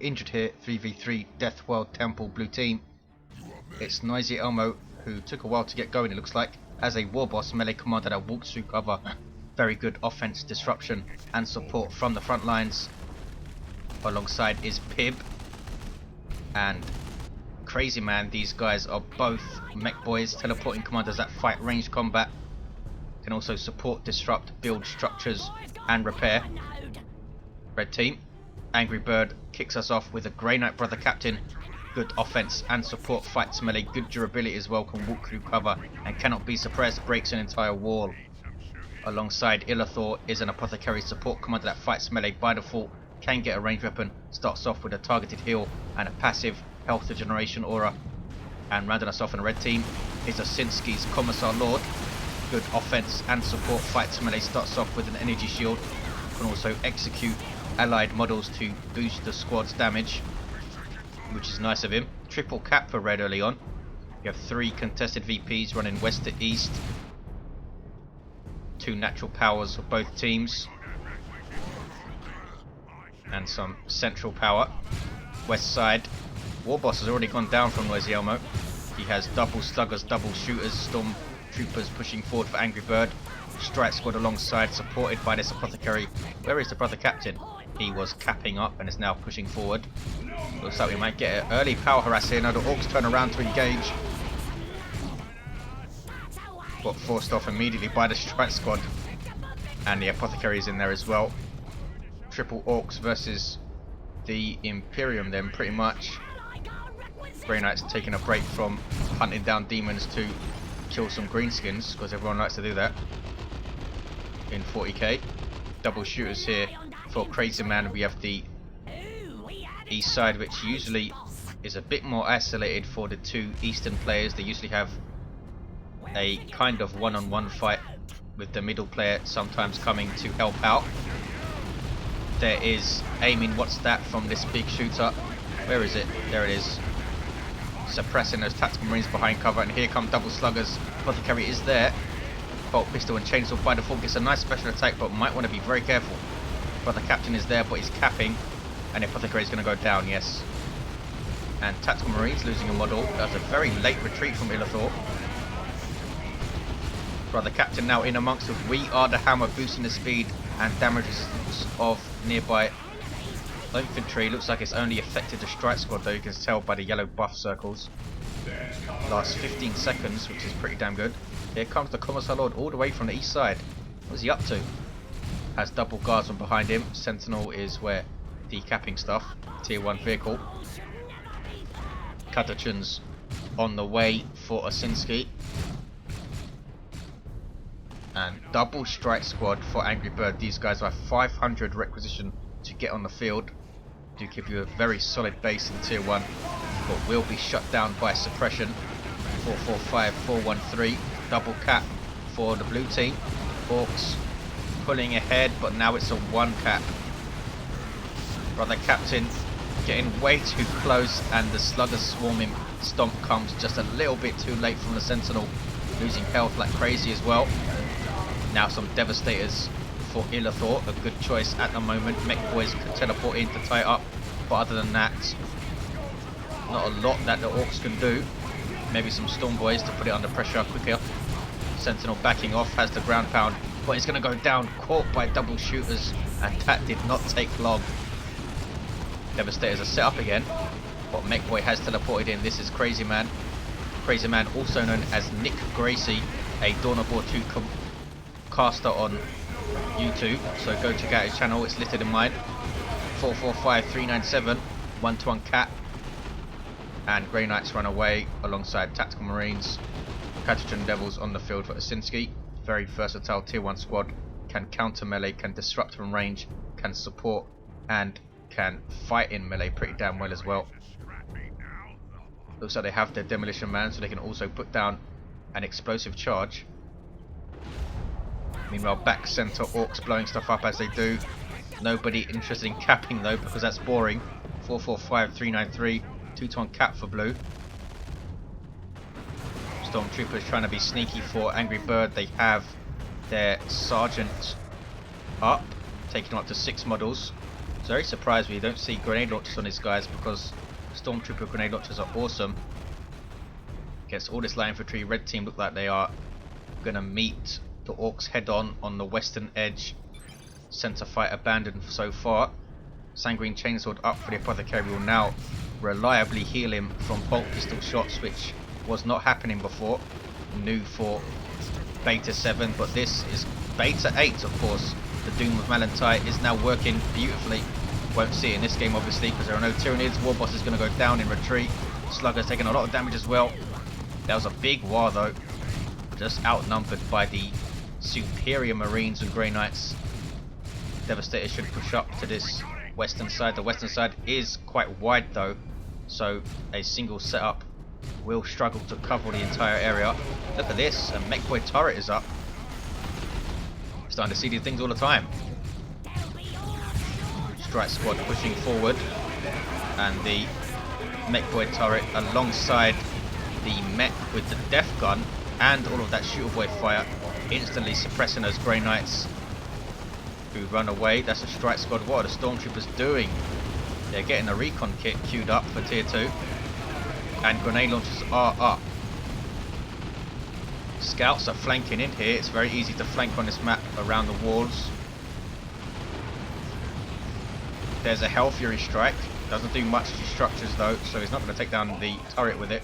injured here, 3v3 Deathworld Temple blue team. It's NoisyElmo, who took a while to get going it looks like, as a Warboss melee commander that walks through cover. Very good offense, disruption and support from the front lines. Alongside is Pibb and Crazyman. These guys are both Mekboys, teleporting commanders that fight ranged combat. Can also support, disrupt, build structures and repair. Red team, Angry Bird kicks us off with a Grey Knight brother captain. Good offense and support, fights melee, good durability as well, can walk through cover and cannot be suppressed, breaks an entire wall. Alongside Illethor is an Apothecary support commander that fights melee by default, can get a ranged weapon, starts off with a targeted heal and a passive health regeneration aura. And rounding us off in the red team is Osinski's Commisar Lord. Good offense and support, fights melee, starts off with an energy shield, can also execute allied models to boost the squad's damage, which is nice of him. Triple cap for red early on. You have 3 contested VPs running west to east. 2 natural powers for both teams. And some central power. West side, Warboss has already gone down from NoisyElmo. He has double sluggers, double shooters, storm troopers pushing forward for Angry Bird. Strike squad alongside, supported by this Apothecary. Where is the brother captain? He was capping up and is now pushing forward. Looks like we might get an early power harass here. Now the Orks turn around to engage. Got forced off immediately by the strike squad. And the Apothecary is in there as well. Triple Orks versus the Imperium then, pretty much. Grey Knights taking a break from hunting down demons to kill some greenskins, because everyone likes to do that in 40k. Double shooters here for Crazyman. We have the east side, which usually is a bit more isolated for the 2 eastern players. They usually have a kind of one-on-one fight with the middle player sometimes coming to help out. There is aiming, what's that, from this big shooter. Where is it? There it is. Suppressing those tactical marines behind cover, and here come double sluggers. Apothecary is there. Bolt pistol and chainsaw by default gets a nice special attack, but might want to be very careful. Brother captain is there, but he's capping, and the Apothecary is going to go down, yes. And tactical marines losing a model. That's a very late retreat from Illethor. Brother captain now in amongst us. We are the hammer, boosting the speed and damage resistance of nearby infantry. Looks like it's only affected the strike squad though, you can tell by the yellow buff circles. Last 15 seconds, which is pretty damn good. Here comes the Commisar Lord all the way from the east side. What's he up to? Has double guardsmen behind him. Sentinel is where decapping stuff. Tier 1 vehicle. Catachans on the way for Osinski. And double strike squad for Angry Bird. These guys have 500 requisition to get on the field. Do give you a very solid base in tier 1, but will be shut down by suppression. 445, 413, double cap for the blue team. Orks pulling ahead, but now it's a 1 cap. Brother captain getting way too close, and the slugger swarming stomp comes just a little bit too late from the sentinel, losing health like crazy as well. Now some devastators for Illethor, a good choice at the moment. Mekboys can teleport in to tie it up, but other than that, not a lot that the Orks can do. Maybe some Storm Boys to put it under pressure quicker. Sentinel backing off, has the ground pound, but he's going to go down, caught by double shooters, and that did not take long. Devastators are set up again, but Mekboy has teleported in. This is Crazyman. Crazyman, also known as Nick Gracie, a Dawn of War 2 caster on YouTube, so go check out his channel, it's listed in mine. 445397, 1-to-1 cap, and Grey Knights run away alongside tactical marines. Catachan Devils on the field for Osinski. Very versatile tier 1 squad, can counter melee, can disrupt from range, can support, and can fight in melee pretty damn well as well. Looks like they have their demolition man, so they can also put down an explosive charge. Meanwhile, back center Orks blowing stuff up as they do. Nobody interested in capping though, because that's boring. 445393, 2-to-1 cap for blue. Stormtroopers trying to be sneaky for Angry Bird. They have their sergeant up, taking them up to 6 models. Very surprised we don't see grenade launchers on these guys, because Stormtrooper grenade launchers are awesome. Against all this light infantry, red team look like they are going to meet the Orks head on the western edge. Centre fight abandoned so far. Sanguine Chainsword up for the Apothecary will now reliably heal him from bolt pistol shots, which was not happening before. New for Beta 7, but this is Beta 8 of course. The Doom of Malantai is now working beautifully. Won't see it in this game obviously because there are no Tyranids. Warboss is going to go down in retreat. Slugger's taking a lot of damage as well. That was a big war though. Just outnumbered by the superior Marines and Grey Knights. Devastator should push up to this western side. The western side is quite wide though, so a single setup will struggle to cover the entire area. Look at this, a Mekboy turret is up. Starting to see these things all the time. Strike squad pushing forward, and the Mekboy turret alongside the mech with the death gun and all of that shooter boy fire, instantly suppressing those Grey Knights who run away. That's a strike squad. What are the Stormtroopers doing? They're getting a recon kit queued up for tier 2, and grenade launchers are up. Scouts are flanking in here. It's very easy to flank on this map around the walls. There's a Hell Fury strike. Doesn't do much to structures though, so he's not going to take down the turret with it.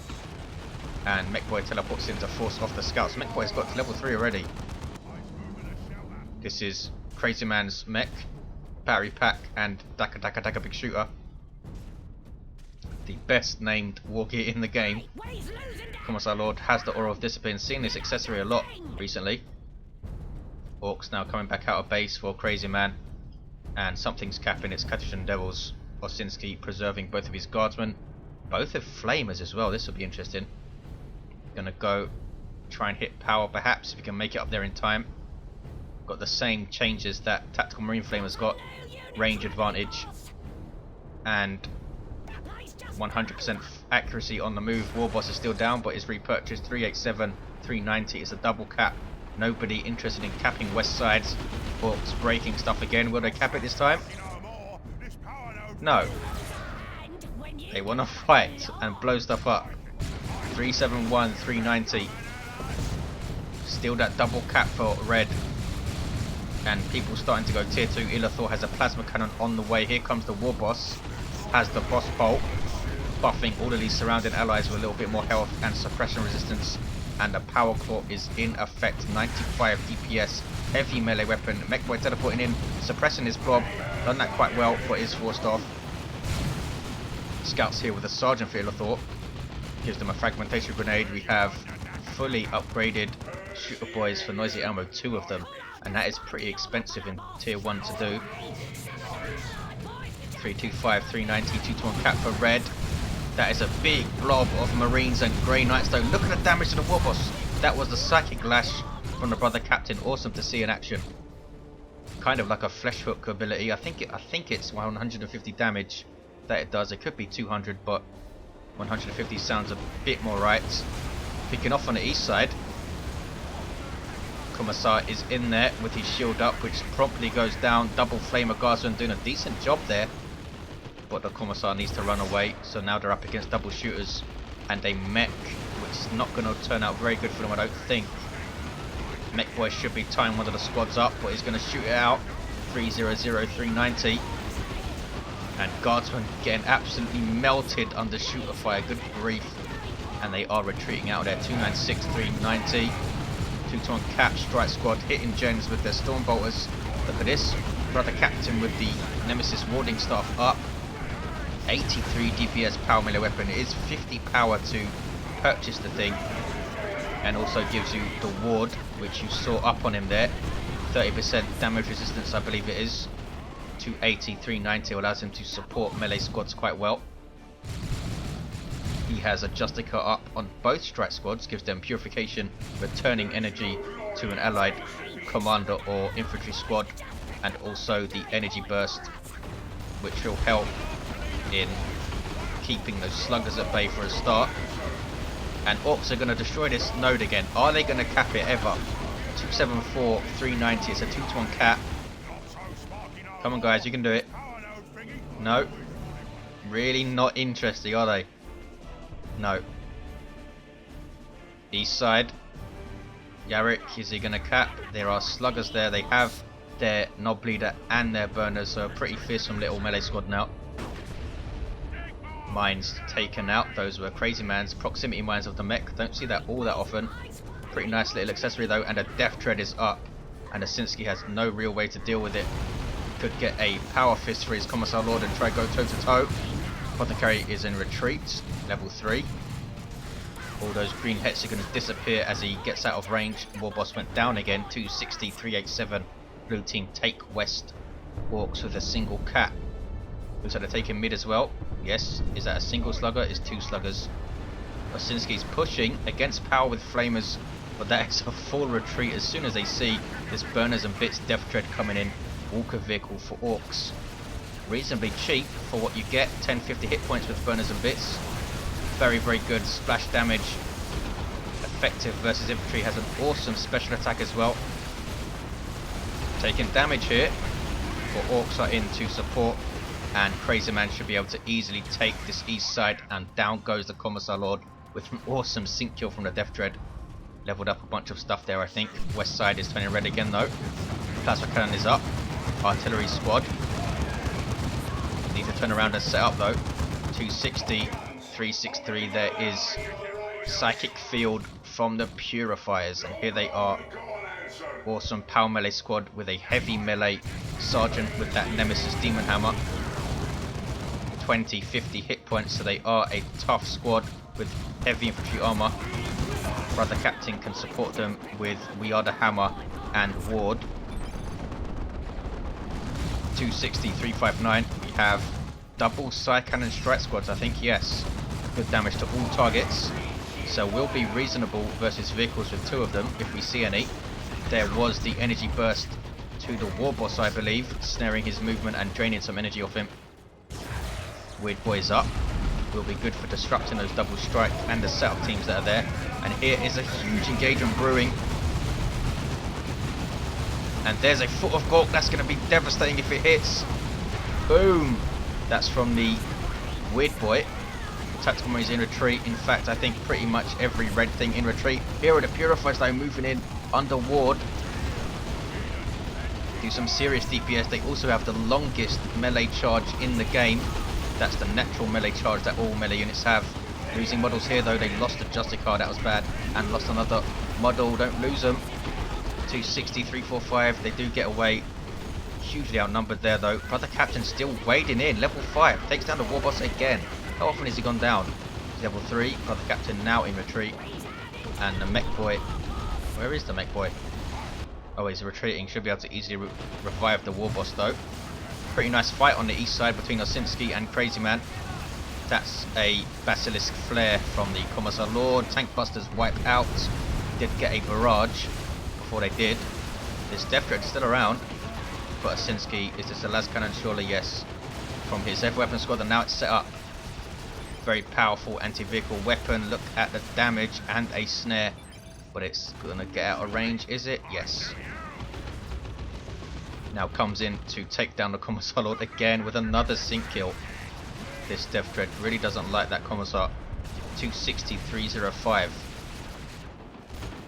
And Mekboy teleports in to force off the scouts. Mekboy's got to level 3 already. This is Crazy Man's mech, battery pack, and Daka Big Shooter. The best named war gear in the game. Commisar Lord has the Aura of Discipline. Seen this accessory a lot recently. Orks now coming back out of base for Crazy Man. And something's capping its Cartesian Devils. Osinski preserving both of his guardsmen. Both have flamers as well. This will be interesting. Gonna go try and hit power perhaps if we can make it up there in time. Got the same changes that Tactical Marine Flamer's got. Range advantage and 100% accuracy on the move. Warboss is still down but is repurchased. 387, 390 is a double cap. Nobody interested in capping west sides. Orks breaking stuff again. Will they cap it this time? No. They want to fight and blow stuff up. 371, 390. Still that double cap for red. And people starting to go tier 2. Illethor has a plasma cannon on the way. Here comes the Warboss. Has the boss bolt, buffing all of these surrounding allies with a little bit more health and suppression resistance. And the power claw is in effect. 95 DPS, heavy melee weapon. Mekboy teleporting in, suppressing his blob. Done that quite well, but is forced off. Scouts here with a sergeant for Illethor. Gives them a fragmentation grenade. We have fully upgraded shooter boys for NoisyElmo, 2 of them. And that is pretty expensive in tier 1 to do. 325, 390, 2-to-1 cap for red. That is a big blob of Marines and Grey Knights though. Look at the damage to the Warboss. That was the psychic lash from the brother captain. Awesome to see in action. Kind of like a flesh hook ability. I think it's 150 damage that it does. It could be 200, but 150 sounds a bit more right. Picking off on the east side. Commisar is in there with his shield up, which promptly goes down. Double Flamer Guardsman doing a decent job there. But the Commisar needs to run away, so now they're up against double shooters and a mech, which is not going to turn out very good for them, I don't think. Mekboy should be tying one of the squads up, but he's going to shoot it out. 300, 390. And Guardsmen getting absolutely melted under shooter fire, good grief. And they are retreating out there. 296, 390. 2-to-1 cap, strike squad hitting gens with their Stormbolters. Look at this, brother captain with the Nemesis warding staff up. 83 DPS power melee weapon. It is 50 power to purchase the thing, and also gives you the ward, which you saw up on him there. 30% damage resistance, I believe it is. 280, 390 allows him to support melee squads quite well. He has a Justica up on both strike squads, gives them purification, returning energy to an allied commander or infantry squad, and also the energy burst, which will help in keeping those sluggers at bay for a start. And Orks are going to destroy this node again. Are they going to cap it ever? 274, 390, it's a 2-to-1 cap. Come on guys, you can do it. No. Really not interesting, are they? No. East side. Yarick, is he going to cap? There are sluggers there. They have their knob bleeder and their burners, so a pretty fearsome little melee squad now. Mines taken out. Those were crazy man's proximity mines of the mech. Don't see that all that often. Pretty nice little accessory though, and a death tread is up, and Osinski has no real way to deal with it. Could get a power fist for his Commisar Lord and try go toe to toe. Apothecary is in retreat, level 3. All those green hets are going to disappear as he gets out of range. Warboss went down again. 260, 387. Blue team take west. Orks with a single cap. Looks like they're taking mid as well. Yes, is that a single slugger? It's 2 sluggers. Osinski's pushing against power with flamers, but that is a full retreat as soon as they see this burners and bits death tread coming in. Walker vehicle for Orks. Reasonably cheap for what you get. 1050 hit points with burners and bits. Very, very good splash damage. Effective versus infantry. Has an awesome special attack as well. Taking damage here. But Orks are in to support. And Crazy Man should be able to easily take this east side. And down goes the Commisar Lord with an awesome sync kill from the Death Dread. Leveled up a bunch of stuff there, I think. West side is turning red again though. Plasma cannon is up. Artillery squad. Need to turn around and set up though. 260, 363. There is Psychic Field from the Purifiers. And here they are. Awesome power melee squad with a heavy melee sergeant with that Nemesis Demon Hammer. 20, 50 hit points, so they are a tough squad with heavy infantry armor. Brother Captain can support them with We Are the Hammer and Ward. 260, 359. We have double side cannon strike squads, I think, yes. Good damage to all targets. So we'll be reasonable versus vehicles with 2 of them if we see any. There was the energy burst to the Warboss, I believe, snaring his movement and draining some energy off him. Weird Boy's up. Will be good for disrupting those double strike and the setup teams that are there. And here is a huge engagement brewing. And there's a Foot of Gork. That's going to be devastating if it hits. Boom. That's from the Weird Boy. Tactical Marines in retreat. In fact, I think pretty much every red thing in retreat. Here are the Purifiers though moving in under Ward. Do some serious DPS. They also have the longest melee charge in the game. That's the natural melee charge that all melee units have. Losing models here though. They lost the Justicar, that was bad. And lost another model. Don't lose them. 260, 345. They do get away. Hugely outnumbered there though. Brother Captain still wading in. Level 5. Takes down the Warboss again. How often has he gone down? Level 3. Brother Captain now in retreat. And the Mekboy. Where is the Mekboy? Oh, he's retreating. Should be able to easily revive the Warboss though. Pretty nice fight on the east side between Osinski and Crazy Man. That's a Basilisk Flare from the Commisar Lord. Tank Busters wiped out. Did get a barrage before they did. This Death Dread is still around. But Osinski, is this a las cannon? Surely yes. From his heavy weapon squad, and now it's set up. Very powerful anti-vehicle weapon. Look at the damage and a snare. But it's going to get out of range, is it? Yes. Now comes in to take down the Commisar Lord again with another sync kill. This Death Dread really doesn't like that Commisar. 260, 305.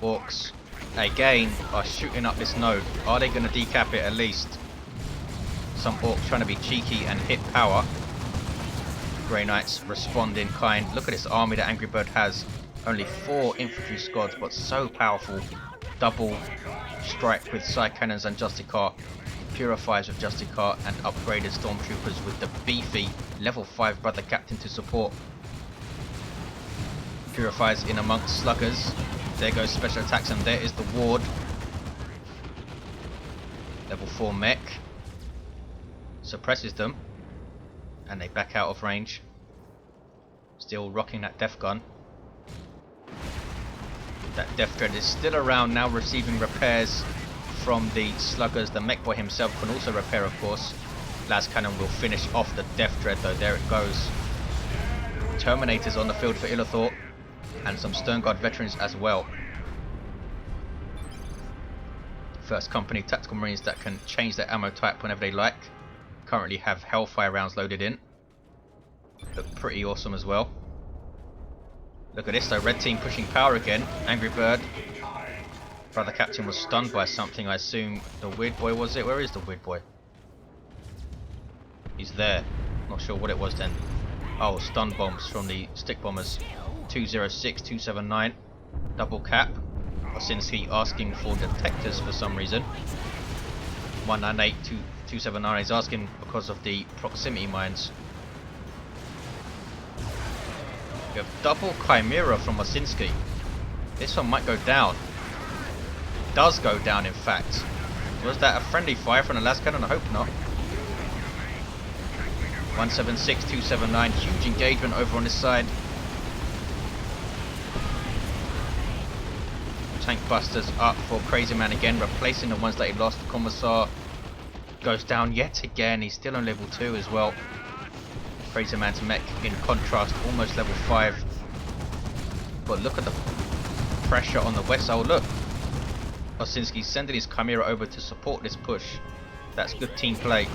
Orks again are shooting up this node. Are they going to decap it at least? Some Orks trying to be cheeky and hit power. Grey Knights respond in kind. Look at this army that Angry Bird has. Only 4 infantry squads, but so powerful. Double strike with side cannons and Justicar. Purifiers with Justicar and upgraded Stormtroopers with the beefy level 5 Brother Captain to support. Purifiers in amongst sluggers. There goes special attacks, and there is the Ward. Level 4 mech. Suppresses them. And they back out of range. Still rocking that death gun. That Death Dread is still around now, receiving repairs from the sluggers. The Mekboy himself can also repair, of course. Las Cannon will finish off the Death Dread though. There it goes. Terminators on the field for Illethor. And some Stern Guard veterans as well. First company Tactical Marines that can change their ammo type whenever they like. currently have Hellfire rounds loaded in. Look pretty awesome as well. Look at this though, red team pushing power again. Angry Bird. Brother Captain was stunned by something, I assume the Weird Boy was it? Where is the Weird Boy? He's there. Not sure what it was then. Oh, stun bombs from the stick bombers. 206, 279. Double cap. Osinski asking for detectors for some reason. 198, 279 is asking because of the proximity mines. We have double Chimera from Osinski. This one might go down. Does go down in fact. Was that a friendly fire from the last cannon? I hope not. 176, 279, huge engagement over on this side. Tank busters up for Crazy Man again, replacing the ones that he lost. Commisar goes down yet again. He's still on level 2 as well. Crazy Man's mech, in contrast, almost level 5. But look at the pressure on the west. Oh look, Osinski's sending his Chimera over to support this push. That's good team play.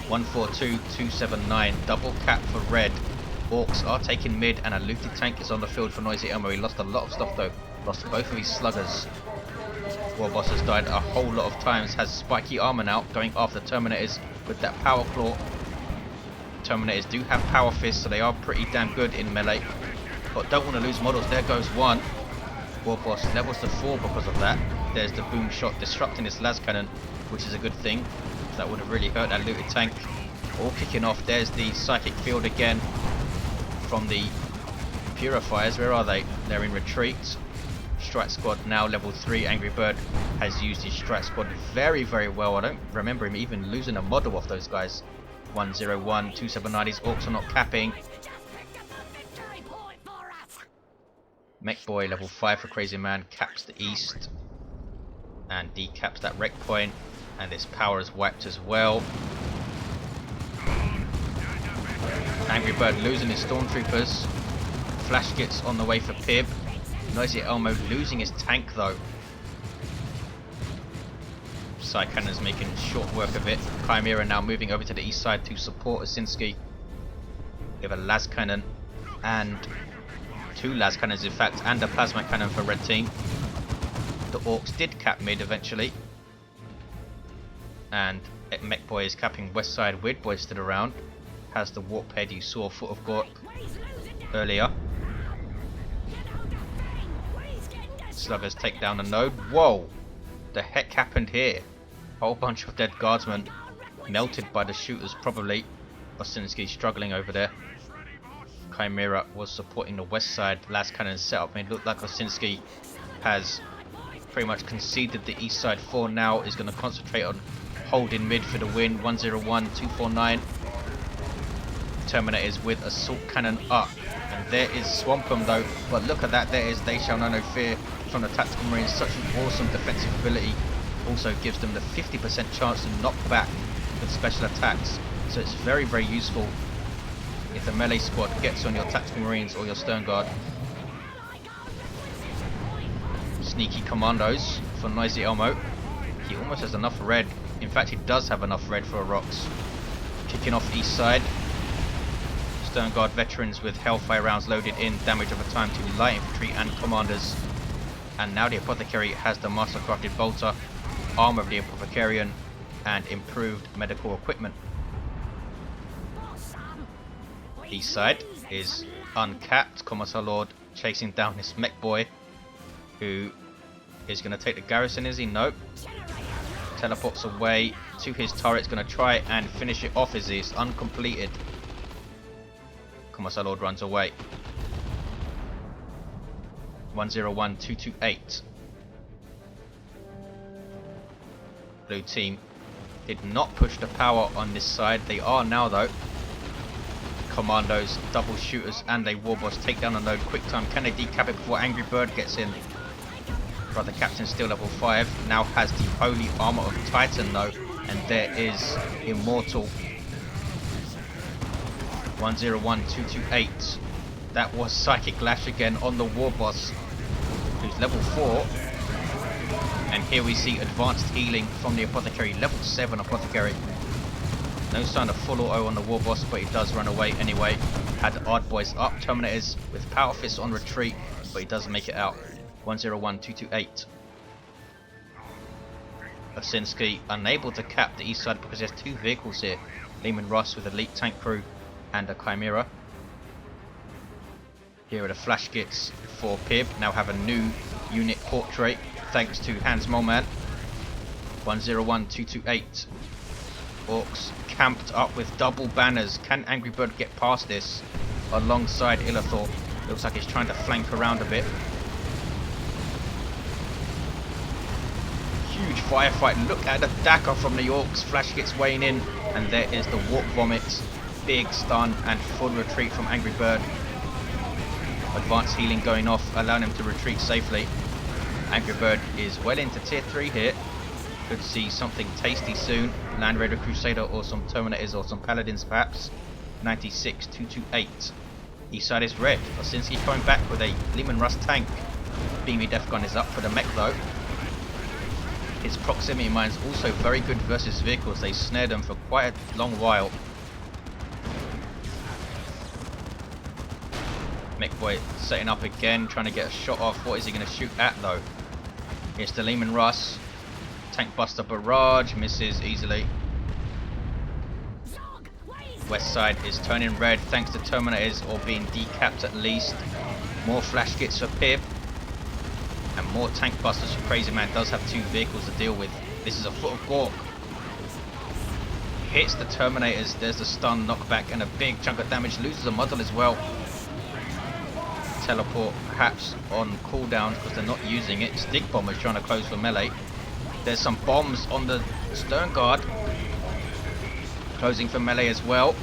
142, 279, double cap for red. Orks are taking mid and a looted tank is on the field for NoisyElmo. He lost a lot of stuff though. Lost both of his sluggers. Warboss has died a whole lot of times. Has spiky armor now, going after Terminators with that power claw. Terminators do have power fists, so they are pretty damn good in melee. But don't want to lose models. There goes one. Warboss levels to 4 because of that. There's the boom shot disrupting this las cannon, which is a good thing. That would have really hurt that looted tank. All kicking off. There's the psychic field again from the purifiers. Where are they? They're in retreat. Strike squad now level 3. Angry Bird has used his strike squad very, very well. I don't remember him even losing a model off those guys. 101, 279. These Orks are not capping. Mekboy level 5 for Crazy Man caps the east and decaps that wreck point, and this power is wiped as well. Angry Bird losing his stormtroopers. Flash gets on the way for Pibb. NoisyElmo losing his tank though. Side cannons making short work of it. Chimera now moving over to the east side to support Osinski. We have a las cannon and 2 las cannons in fact, and a plasma cannon for red team. The Orks did cap mid eventually, and Mekboy is capping west side. Weird Boy stood around, has the warp head you saw Foot of Gork earlier. Sluggers take down the node. Whoa! The heck happened here? Whole bunch of dead guardsmen melted by the shooters probably. Osinski struggling over there. Chimera was supporting the west side. Last cannon setup, and it looked like Osinski has pretty much conceded the east side for now. Is going to concentrate on holding mid for the win. 101, 249. Terminators with assault cannon up, and there is Swampum though. But look at that, there is They Shall Know No Fear from the Tactical Marines. Such an awesome defensive ability. Also gives them the 50% chance to knock back with special attacks. So it's very, very useful if the melee squad gets on your Tactical Marines or your Stern Guard. Sneaky commandos for NoisyElmo. He almost has enough red. In fact, he does have enough red for a rocks. Kicking off east side. Stern Guard veterans with Hellfire rounds loaded in. Damage over time to light infantry and commanders. And now the Apothecary has the master crafted bolter, armor of the Apothecarian, and improved medical equipment. East side is uncapped. Commisar Lord chasing down this Mekboy, who is going to take the garrison, is he? Nope. Teleports away to his turret. Going to try and finish it off as he's uncompleted. Commisar Lord runs away. 101, 228. Blue team did not push the power on this side. They are now though. Commandos, double shooters, and a Warboss take down a node. Quick time. Can they decap it before Angry Bird gets in? Brother Captain still level 5. Now has the holy armor of Titan though, and there is Immortal. 101, 228. That was Psychic Lash again on the Warboss, who's level 4. And here we see advanced healing from the Apothecary, level 7 Apothecary. No sign of full auto on the Warboss, but he does run away anyway. Had the Ard Boys up. Terminators with Power Fist on retreat, but he does make it out. 101228. Osinski unable to cap the east side because he has two vehicles here. Leman Russ with elite tank crew and a Chimera. Here are the flash kits for Pibb. Now have a new unit portrait thanks to Hans Mollman. 101228. Orks camped up with double banners. Can Angry Bird get past this alongside Illethor? Looks like he's trying to flank around a bit. Huge firefight. Look at the Daka from the Orks. Flash kits weighing in, and there is the Warp Vomit. Big stun and full retreat from Angry Bird. Advanced healing going off, allowing him to retreat safely. Angry Bird is well into tier 3 here. Could see something tasty soon. Land Raider Crusader or some Terminators or some Paladins perhaps. 96228. East side is red. Osinski coming back with a Leman Russ tank. Beamy Death Gun is up for the mech though. His proximity mines also very good versus vehicles. They snare them for quite a long while. Mekboy setting up again, trying to get a shot off. What is he going to shoot at though? Here's the Leman Russ. Tank Buster Barrage, misses easily. West side is turning red thanks to Terminators or being decapped at least. More flash kits for Pibb. And more tank busters for Crazy Man. Does have two vehicles to deal with. This is a foot of Gork. Hits the Terminators. There's the stun, knockback, and a big chunk of damage. Loses a model as well. Teleport perhaps on cooldown because they're not using it. Stick Bomber's trying to close for melee. There's some bombs on the stern guard. Closing for melee as well.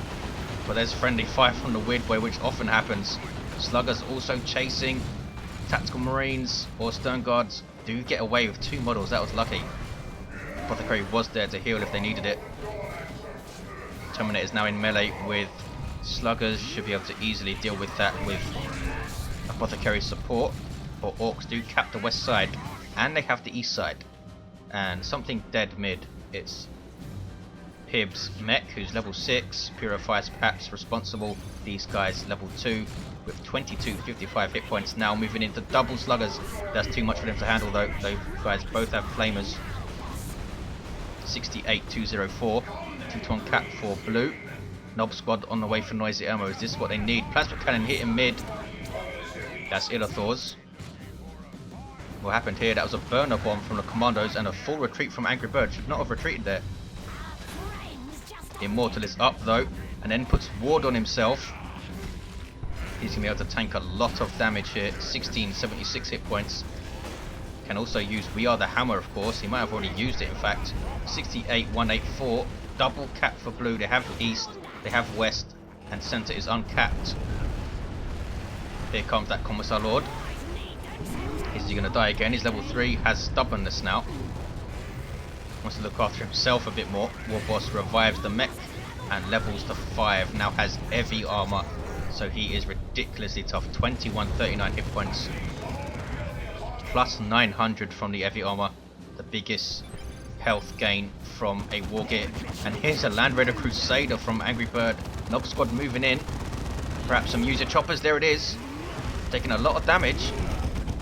But there's friendly fire from the Weird Boy, which often happens. Sluggers also chasing. Tactical Marines or Stern Guards do get away with two models. That was lucky. Apothecary was there to heal if they needed it. Terminator is now in melee with Sluggers. Should be able to easily deal with that with Apothecary support. But Orks do cap the west side and they have the east side. And something dead mid. It's Pibb's mech, who's level 6. Purifies perhaps responsible. These guys level 2 with 2255 hit points. Now moving into double sluggers. That's too much for them to handle though. Those guys both have flamers. 68204. 2-ton cap for blue. Knob squad on the way for NoisyElmo. Is this what they need? Plasma cannon hitting mid. That's Illethor's. What happened here? That was a burner bomb from the commandos and a full retreat from Angry Bird. Should not have retreated there. Immortal is up though, and then puts ward on himself. He's going to be able to tank a lot of damage here. 1676 hit points. Can also use We Are the Hammer, of course. He might have already used it, in fact. 68184. Double cap for blue. They have east, they have west, and center is uncapped. Here comes that Commisar Lord. Is he going to die again? He's level 3, has stubbornness now. Wants to look after himself a bit more. Warboss revives the mech and levels to 5. Now has heavy armor, so he is ridiculously tough. 2139 hit points. Plus 900 from the heavy armor. The biggest health gain from a war gear. And here's a Land Raider Crusader from Angry Bird. Knob squad moving in. Perhaps some user choppers. There it is. Taking a lot of damage.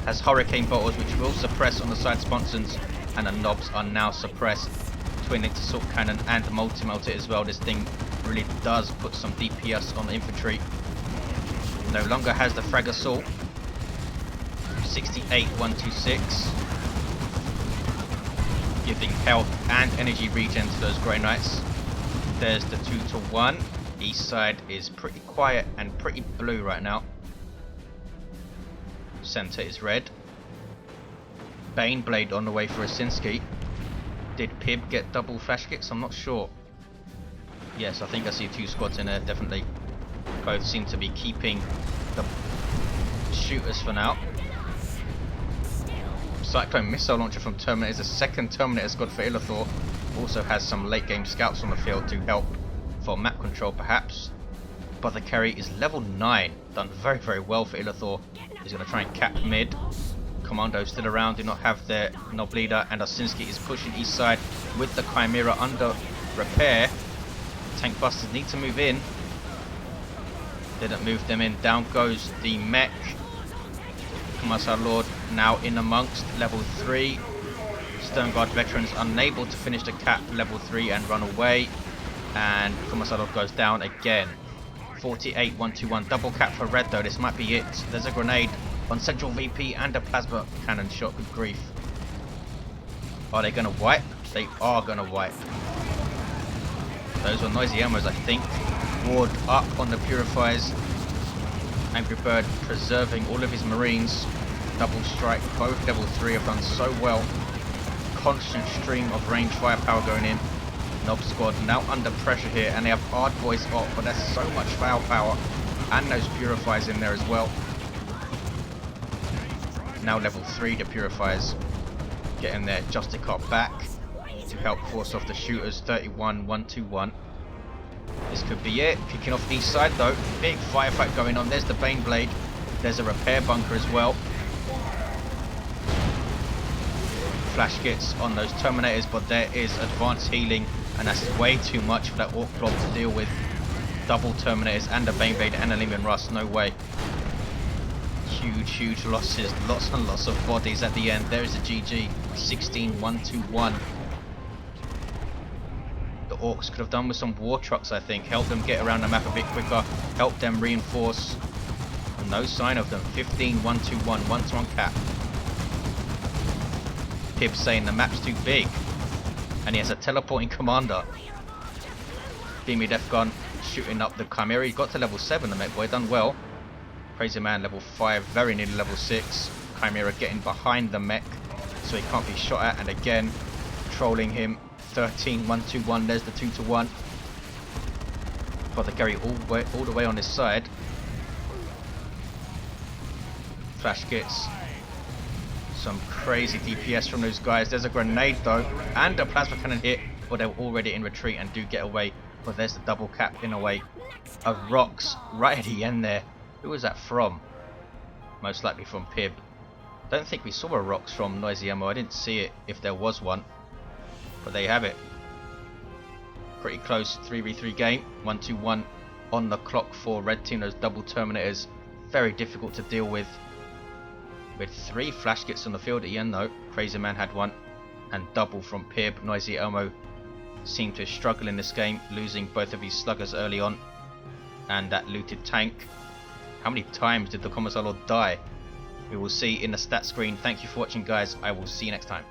Has hurricane bottles which will suppress on the side sponsons, and the knobs are now suppressed. Twin assault cannon and multi-melter as well. This thing really does put some DPS on the infantry. No longer has the frag assault. 68126, giving health and energy regen to those Grey Knights. There's the 2-to-1. East side is pretty quiet and pretty blue right now. Center is red. Baneblade on the way for Osinski. Did Pibb get double flash kits? I'm not sure. Yes, I think I see 2 squads in there, definitely. Both seem to be keeping the shooters for now. Cyclone missile launcher from Terminator is a second Terminator squad for Illethor. Also has some late game scouts on the field to help for map control perhaps. Apothecary is level 9. Done very, very well for Illethor. He's going to try and cap mid. Commando still around, do not have their Knob Leader, and Osinski is pushing east side with the Chimera under repair. Tank busters need to move in. Didn't move them in. Down goes the mech. Commisar Lord now in amongst level 3. Stone Guard veterans unable to finish the cap level 3 and run away. And Commisar Lord goes down again. 48, 121. Double cap for red though. This might be it. There's a grenade on Central VP and a plasma cannon shot. Good grief. Are they going to wipe? They are going to wipe. Those were NoisyElmos, I think. Ward up on the purifiers. Angry Bird preserving all of his marines. Double strike. Both level 3 have done so well. Constant stream of range firepower going in. Nob squad now under pressure here, and they have hard boys off, but there's so much firepower and those purifiers in there as well. Now level 3, the purifiers getting their Justicop back to help force off the shooters. 31, 121. This could be it. Kicking off east side though. Big firefight going on. There's the Baneblade. There's a repair bunker as well. Flash gets on those Terminators, but there is advanced healing, and that's way too much for that Ork blob to deal with. Double Terminators and a Baneblade and a Lehman Rust. No way. Huge losses. Lots and lots of bodies at the end. There is a GG. 16, 121. The Orks could have done with some war trucks, I think. Help them get around the map a bit quicker. Help them reinforce. No sign of them. 15, 121. 1-1 cap. Pibb saying the map's too big. And he has a teleporting commander. Beamy Death Gun shooting up the Chimera. He got to level 7, the Mekboy. Done well. Crazy Man level 5. Very nearly level 6. Chimera getting behind the mech, so he can't be shot at. And again, trolling him. 13, 121. There's the 2-1. Apothecary all the way on his side. Flash gets some crazy DPS from those guys. There's a grenade though, and a plasma cannon hit, but they're already in retreat and do get away. But there's the double cap in a way of rocks right at the end there. Who was that from? Most likely from Pibb. Don't think we saw a rocks from NoisyElmo. I didn't see it if there was one. But there you have it. Pretty close 3v3 game. 1-2-1 on the clock for red team. Those double Terminators, very difficult to deal with. With 3 flash kits on the field at the end though. Crazy Man had one, and double from Pibb. NoisyElmo seemed to struggle in this game, losing both of his sluggers early on, and that looted tank. How many times did the Commisar Lord die? We will see in the stat screen. Thank you for watching guys. I will see you next time.